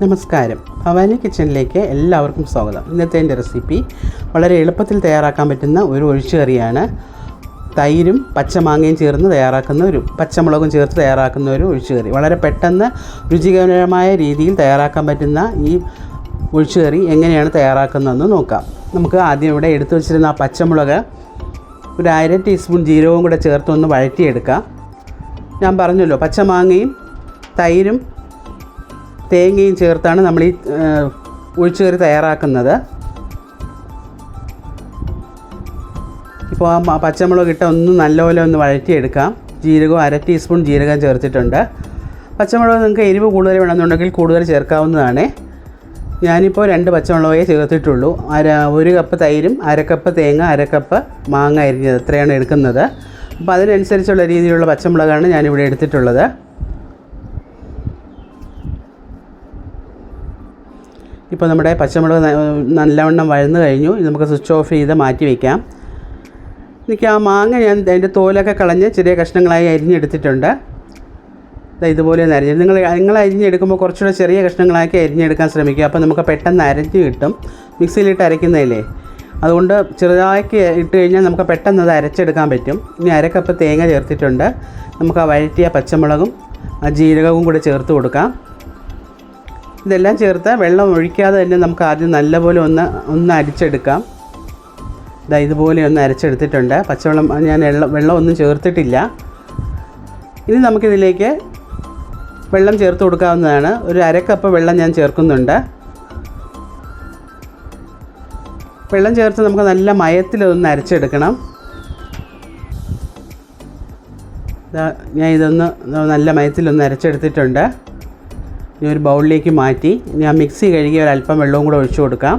നമസ്കാരം, ഭവാനി കിച്ചണിലേക്ക് എല്ലാവർക്കും സ്വാഗതം. ഇന്നത്തെ എൻ്റെ റെസിപ്പി വളരെ എളുപ്പത്തിൽ തയ്യാറാക്കാൻ പറ്റുന്ന ഒരു ഒഴിച്ചുകറിയാണ്. തൈരും പച്ചമാങ്ങയും ചേർന്ന് തയ്യാറാക്കുന്ന പച്ചമുളകും ചേർത്ത് തയ്യാറാക്കുന്ന ഒരു ഒഴിച്ചുകറി. വളരെ പെട്ടെന്ന് രുചികരമായ രീതിയിൽ തയ്യാറാക്കാൻ പറ്റുന്ന ഈ ഒഴിച്ചുകറി എങ്ങനെയാണ് തയ്യാറാക്കുന്നതെന്ന് നോക്കാം. നമുക്ക് ആദ്യം ഇവിടെ എടുത്തു വച്ചിരുന്ന ആ പച്ചമുളക് ഒരു 1/2 ടീസ്പൂൺ ജീരകവും കൂടെ ചേർത്തൊന്ന് വഴറ്റിയെടുക്കാം. ഞാൻ പറഞ്ഞല്ലോ, പച്ചമാങ്ങയും തൈരും തേങ്ങയും ചേർത്താണ് നമ്മൾ ഈ ഒഴിച്ചുകറി തയ്യാറാക്കുന്നത്. ഇപ്പോൾ ആ പച്ചമുളക് ഇട്ട് ഒന്ന് നല്ലപോലെ ഒന്ന് വഴറ്റിയെടുക്കാം. ജീരകം 1/2 ടീസ്പൂൺ ജീരകം ചേർത്തിട്ടുണ്ട്. പച്ചമുളക് നിങ്ങൾക്ക് എരിവ് കൂടുതൽ വേണമെന്നുണ്ടെങ്കിൽ കൂടുതൽ ചേർക്കാവുന്നതാണ്. ഞാനിപ്പോൾ 2 പച്ചമുളകേ ചേർത്തിട്ടുള്ളൂ. 1 കപ്പ് തൈരും 1/2 കപ്പ് തേങ്ങ 1/2 കപ്പ് മാങ്ങ അരിഞ്ഞത് ഇത്രയാണ് എടുക്കുന്നത്. അപ്പോൾ അതിനനുസരിച്ചുള്ള രീതിയിലുള്ള പച്ചമുളകാണ് ഞാനിവിടെ എടുത്തിട്ടുള്ളത്. ഇപ്പോൾ നമ്മുടെ പച്ചമുളക് നല്ലവണ്ണം വഴന്നു കഴിഞ്ഞു. ഇത് നമുക്ക് സ്വിച്ച് ഓഫ് ചെയ്ത് മാറ്റി വയ്ക്കാം. എനിക്ക് ആ മാങ്ങ ഞാൻ അതിൻ്റെ തോലൊക്കെ കളഞ്ഞ് ചെറിയ കഷ്ണങ്ങളായി അരിഞ്ഞെടുത്തിട്ടുണ്ട്. ഇതുപോലെ ഒന്ന് നിങ്ങൾ അരിഞ്ഞെടുക്കുമ്പോൾ കുറച്ചുകൂടെ ചെറിയ കഷ്ണങ്ങളാക്കി അരിഞ്ഞെടുക്കാൻ ശ്രമിക്കുക. അപ്പോൾ നമുക്ക് പെട്ടെന്ന് അരഞ്ഞ് കിട്ടും. മിക്സിയിലിട്ട് അരയ്ക്കുന്നതല്ലേ, അതുകൊണ്ട് ചെറുതാക്കി ഇട്ട് കഴിഞ്ഞാൽ നമുക്ക് പെട്ടെന്ന് അത് അരച്ചെടുക്കാൻ പറ്റും. ഇനി 1/2 കപ്പ് തേങ്ങ ചേർത്തിട്ടുണ്ട്. നമുക്ക് ആ വഴറ്റിയ പച്ചമുളകും ആ ജീരകവും കൂടെ ചേർത്ത് കൊടുക്കാം. ഇതെല്ലാം ചേർത്ത് വെള്ളം ഒഴിക്കാതെ തന്നെ നമുക്ക് ആദ്യം നല്ലപോലെ ഒന്ന് അരിച്ചെടുക്കാം. ഇതുപോലെ ഒന്ന് അരച്ചെടുത്തിട്ടുണ്ട്. പച്ചവെള്ളം ഞാൻ വെള്ളം ഒന്നും ചേർത്തിട്ടില്ല. ഇനി നമുക്കിതിലേക്ക് വെള്ളം ചേർത്ത് കൊടുക്കാവുന്നതാണ്. ഒരു 1/2 കപ്പ് വെള്ളം ഞാൻ ചേർക്കുന്നുണ്ട്. വെള്ളം ചേർത്ത് നമുക്ക് നല്ല മയത്തിലൊന്ന് അരച്ചെടുക്കണം. ഞാൻ ഇതൊന്ന് നല്ല മയത്തിലൊന്ന് അരച്ചെടുത്തിട്ടുണ്ട്. ഇനി ഒരു ബൗളിലേക്ക് മാറ്റി ഞാൻ മിക്സി കഴുകി ഒരല്പം വെള്ളവും കൂടെ ഒഴിച്ചു കൊടുക്കാം.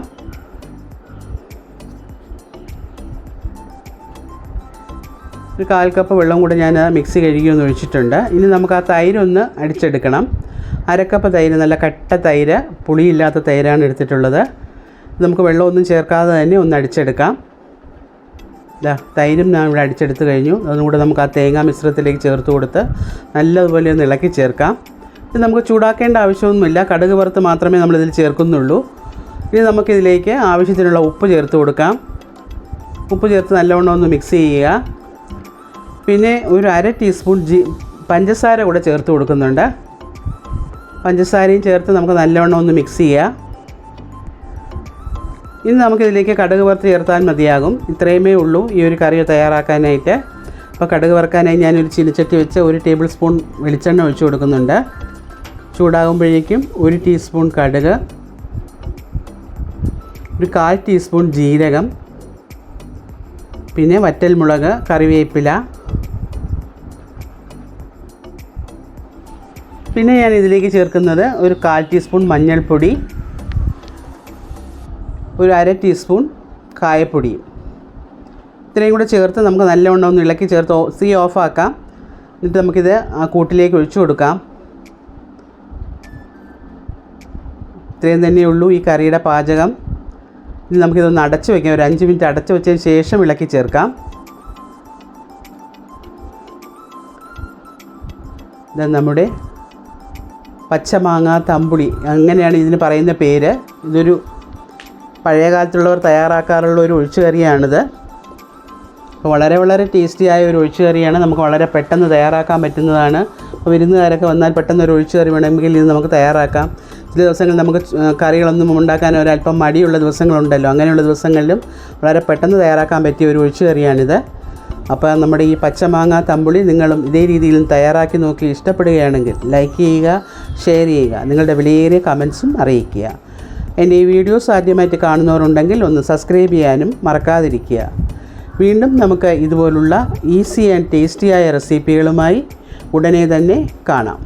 ഒരു 1/4 കപ്പ് വെള്ളം കൂടെ ഞാൻ മിക്സി കഴുകി ഒന്ന് ഒഴിച്ചിട്ടുണ്ട്. ഇനി നമുക്ക് ആ തൈരൊന്ന് അടിച്ചെടുക്കണം. 1/2 കപ്പ് തൈര്, നല്ല കട്ട തൈര്, പുളിയില്ലാത്ത തൈരാണ് എടുത്തിട്ടുള്ളത്. നമുക്ക് വെള്ളമൊന്നും ചേർക്കാതെ തന്നെ ഒന്ന് അടിച്ചെടുക്കാം. തൈരും ഞാൻ ഇവിടെ അടിച്ചെടുത്ത് കഴിഞ്ഞു. അതുകൂടെ നമുക്ക് ആ തേങ്ങാ മിശ്രിതത്തിലേക്ക് ചേർത്ത് കൊടുത്ത് നല്ലതുപോലെ ഒന്ന് ഇളക്കി ചേർക്കാം. ഇത് നമുക്ക് ചൂടാക്കേണ്ട ആവശ്യമൊന്നുമില്ല. കടുക് വറുത്ത് മാത്രമേ നമ്മളിതിൽ ചേർക്കുന്നുള്ളൂ. ഇനി നമുക്കിതിലേക്ക് ആവശ്യത്തിനുള്ള ഉപ്പ് ചേർത്ത് കൊടുക്കാം. ഉപ്പ് ചേർത്ത് നല്ലവണ്ണം ഒന്ന് മിക്സ് ചെയ്യുക. പിന്നെ ഒരു 1/2 ടീസ്പൂൺ പഞ്ചസാര കൂടെ ചേർത്ത് കൊടുക്കുന്നുണ്ട്. പഞ്ചസാരയും ചേർത്ത് നമുക്ക് നല്ലവണ്ണം ഒന്ന് മിക്സ് ചെയ്യുക. ഇനി നമുക്കിതിലേക്ക് കടുക് വറുത്ത് ചേർത്താൽ മതിയാകും. ഇത്രയുമേ ഉള്ളൂ ഈ ഒരു കറി തയ്യാറാക്കാനായിട്ട്. അപ്പോൾ കടുക് വറുക്കാനായി ഞാനൊരു ചീനച്ചട്ടി വെച്ച് 1 ടേബിൾ സ്പൂൺ വെളിച്ചെണ്ണ ഒഴിച്ച് കൊടുക്കുന്നുണ്ട്. ചൂടാകുമ്പോഴേക്കും 1 ടീസ്പൂൺ കടുക്, ഒരു 1/4 ടീസ്പൂൺ ജീരകം, പിന്നെ വറ്റൽമുളക്, കറിവേപ്പില, പിന്നെ ഞാൻ ഇതിലേക്ക് ചേർക്കുന്നത് ഒരു 1/4 ടീസ്പൂൺ മഞ്ഞൾപ്പൊടി, ഒരു 1/2 ടീസ്പൂൺ കായപ്പൊടി. ഇത്രയും കൂടെ ചേർത്ത് നമുക്ക് നല്ലവണ്ണം ഒന്ന് ഇളക്കി ചേർത്ത് തീ ഓഫാക്കാം. എന്നിട്ട് നമുക്കിത് ആ കൂട്ടിലേക്ക് ഒഴിച്ചു കൊടുക്കാം. ഇത്രയും തന്നെയുള്ളൂ ഈ കറിയുടെ പാചകം. ഇനി നമുക്കിതൊന്ന് അടച്ച് വയ്ക്കാം. ഒരു 5 മിനിറ്റ് അടച്ച് വെച്ചതിന് ശേഷം ഇളക്കി ചേർക്കാം. ഇത് നമ്മുടെ പച്ചമാങ്ങ തമ്പുളി, അങ്ങനെയാണ് ഇതിന് പറയുന്ന പേര്. ഇതൊരു പഴയ കാലത്തുള്ളവർ തയ്യാറാക്കാറുള്ള ഒരു ഒഴിച്ചുകറിയാണിത്. അപ്പോൾ വളരെ ടേസ്റ്റിയായ ഒരു ഒഴിച്ചുകറിയാണ്. നമുക്ക് വളരെ പെട്ടെന്ന് തയ്യാറാക്കാൻ പറ്റുന്നതാണ്. അപ്പോൾ വിരുന്നുകാരൊക്കെ വന്നാൽ പെട്ടെന്ന് ഒരു ഒഴിച്ചുകറി വേണമെങ്കിൽ ഇത് നമുക്ക് തയ്യാറാക്കാം. ചില ദിവസങ്ങളിൽ നമുക്ക് കറികളൊന്നും ഉണ്ടാക്കാൻ ഒരല്പം മടിയുള്ള ദിവസങ്ങളുണ്ടല്ലോ, അങ്ങനെയുള്ള ദിവസങ്ങളിലും വളരെ പെട്ടെന്ന് തയ്യാറാക്കാൻ പറ്റിയ ഒരു ഒഴിച്ചുകറിയാണിത്. അപ്പോൾ നമ്മുടെ ഈ പച്ചമാങ്ങ തമ്പുളി നിങ്ങളും ഇതേ രീതിയിൽ തയ്യാറാക്കി നോക്കി ഇഷ്ടപ്പെടുകയാണെങ്കിൽ ലൈക്ക് ചെയ്യുക, ഷെയർ ചെയ്യുക, നിങ്ങളുടെ വിലയേറിയ കമൻസും അറിയിക്കുക. എൻ്റെ ഈ വീഡിയോസ് ആദ്യമായിട്ട് കാണുന്നവരുണ്ടെങ്കിൽ ഒന്ന് സബ്സ്ക്രൈബ് ചെയ്യാനും മറക്കാതിരിക്കുക. വീണ്ടും നമുക്ക് ഇതുപോലുള്ള ഈസി ആൻഡ് ടേസ്റ്റിയായ റെസിപ്പികളുമായി ഉടനെ തന്നെ കാണാം.